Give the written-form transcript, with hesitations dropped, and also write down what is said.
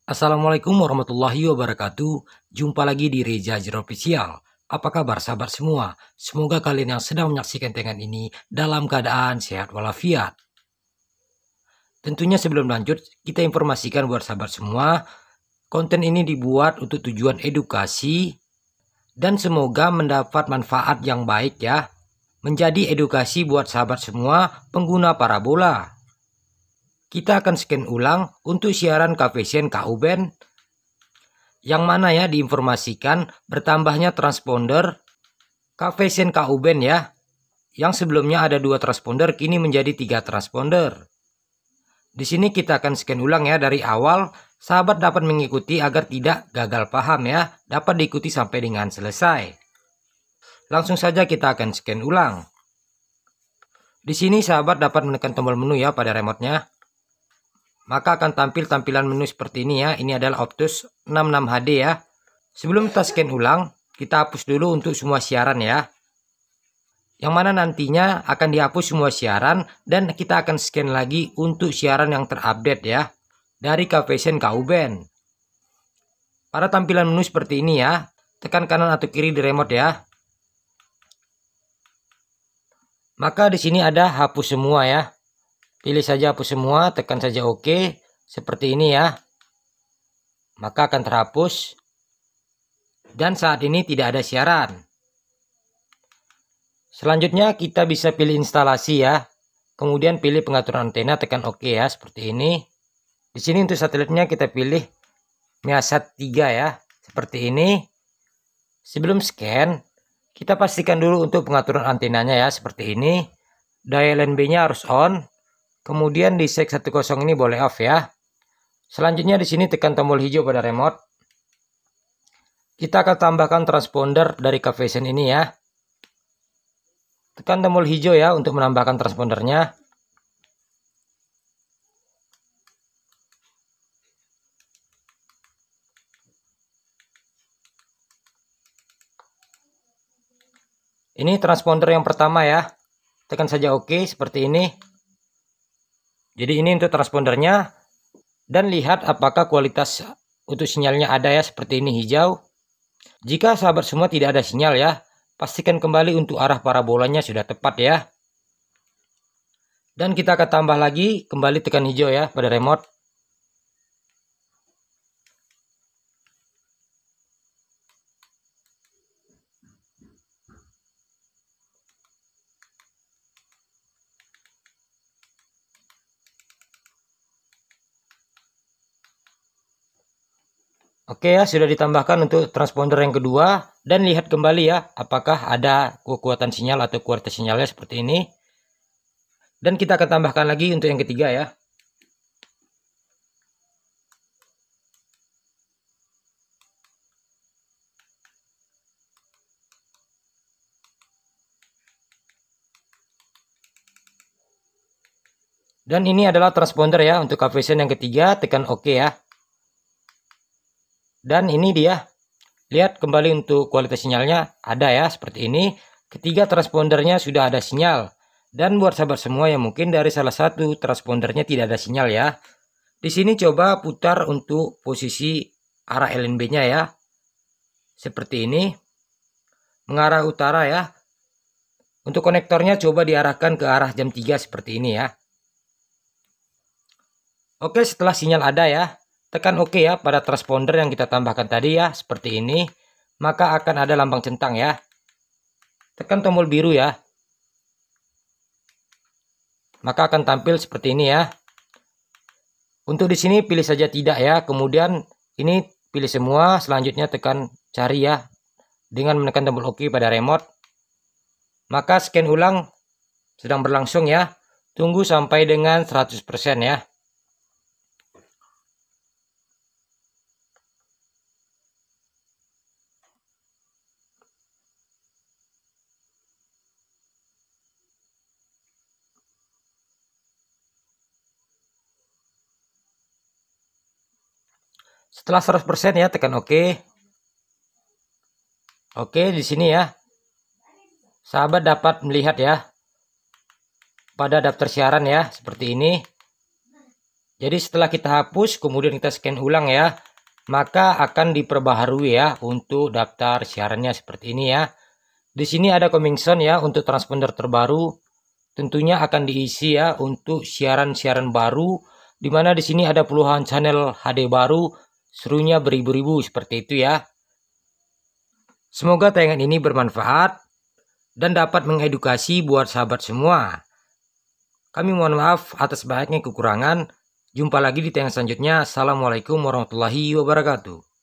Assalamualaikum warahmatullahi wabarakatuh. Jumpa lagi di Reza Jero Official. Apa kabar sahabat semua? Semoga kalian yang sedang menyaksikan tayangan ini dalam keadaan sehat walafiat. Tentunya sebelum lanjut, kita informasikan buat sahabat semua, konten ini dibuat untuk tujuan edukasi dan semoga mendapat manfaat yang baik ya. Menjadi edukasi buat sahabat semua pengguna parabola. Kita akan scan ulang untuk siaran KVSN KU Band yang mana ya diinformasikan bertambahnya transponder KVSN KU Band ya. Yang sebelumnya ada 2 transponder kini menjadi 3 transponder. Di sini kita akan scan ulang ya dari awal. Sahabat dapat mengikuti agar tidak gagal paham ya. Dapat diikuti sampai dengan selesai. Langsung saja kita akan scan ulang. Di sini sahabat dapat menekan tombol menu ya pada remote-nya. Maka akan tampil tampilan menu seperti ini ya. Ini adalah Optus 66 HD ya. Sebelum kita scan ulang, kita hapus dulu untuk semua siaran ya. Yang mana nantinya akan dihapus semua siaran dan kita akan scan lagi untuk siaran yang terupdate ya. Dari KVSN KU Band. Pada tampilan menu seperti ini ya. Tekan kanan atau kiri di remote ya. Maka di sini ada hapus semua ya. Pilih saja hapus semua, tekan saja OK. Seperti ini ya. Maka akan terhapus. Dan saat ini tidak ada siaran. Selanjutnya kita bisa pilih instalasi ya. Kemudian pilih pengaturan antena, tekan OK ya, seperti ini. Di sini untuk satelitnya kita pilih Measat 3 ya, seperti ini. Sebelum scan, kita pastikan dulu untuk pengaturan antenanya ya, seperti ini. Daya LNB-nya harus on. Kemudian di sek 10 ini boleh off ya. Selanjutnya di sini tekan tombol hijau pada remote. Kita akan tambahkan transponder dari KVSN ini ya. Tekan tombol hijau ya untuk menambahkan transpondernya. Ini transponder yang pertama ya. Tekan saja OK seperti ini. Jadi ini untuk transpondernya. Dan lihat apakah kualitas untuk sinyalnya ada ya, seperti ini hijau. Jika sahabat semua tidak ada sinyal ya, pastikan kembali untuk arah parabolanya sudah tepat ya. Dan kita akan tambah lagi, kembali tekan hijau ya pada remote. Oke ya, sudah ditambahkan untuk transponder yang kedua. Dan lihat kembali ya, apakah ada kekuatan sinyal atau kualitas sinyalnya seperti ini. Dan kita akan tambahkan lagi untuk yang ketiga ya. Dan ini adalah transponder ya untuk KVSN yang ketiga, tekan OK ya. Dan ini dia. Lihat kembali untuk kualitas sinyalnya ada ya seperti ini. Ketiga transpondernya sudah ada sinyal. Dan buat sahabat semua yang mungkin dari salah satu transpondernya tidak ada sinyal ya. Di sini coba putar untuk posisi arah LNB-nya ya. Seperti ini. Mengarah utara ya. Untuk konektornya coba diarahkan ke arah jam 3 seperti ini ya. Oke, setelah sinyal ada ya. Tekan OK ya pada transponder yang kita tambahkan tadi ya, seperti ini. Maka akan ada lambang centang ya. Tekan tombol biru ya. Maka akan tampil seperti ini ya. Untuk di sini pilih saja tidak ya. Kemudian ini pilih semua, selanjutnya tekan cari ya. Dengan menekan tombol OK pada remote. Maka scan ulang sedang berlangsung ya. Tunggu sampai dengan 100% ya. Setelah 100% ya, tekan OK. Oke, di sini ya. Sahabat dapat melihat ya pada daftar siaran ya, seperti ini. Jadi setelah kita hapus, kemudian kita scan ulang ya, maka akan diperbaharui ya untuk daftar siarannya seperti ini ya. Di sini ada coming soon ya untuk transponder terbaru. Tentunya akan diisi ya untuk siaran-siaran baru, di mana di sini ada puluhan channel HD baru, serunya beribu-ribu seperti itu ya. Semoga tayangan ini bermanfaat dan dapat mengedukasi buat sahabat semua. Kami mohon maaf atas banyaknya kekurangan. Jumpa lagi di tayangan selanjutnya. Assalamualaikum warahmatullahi wabarakatuh.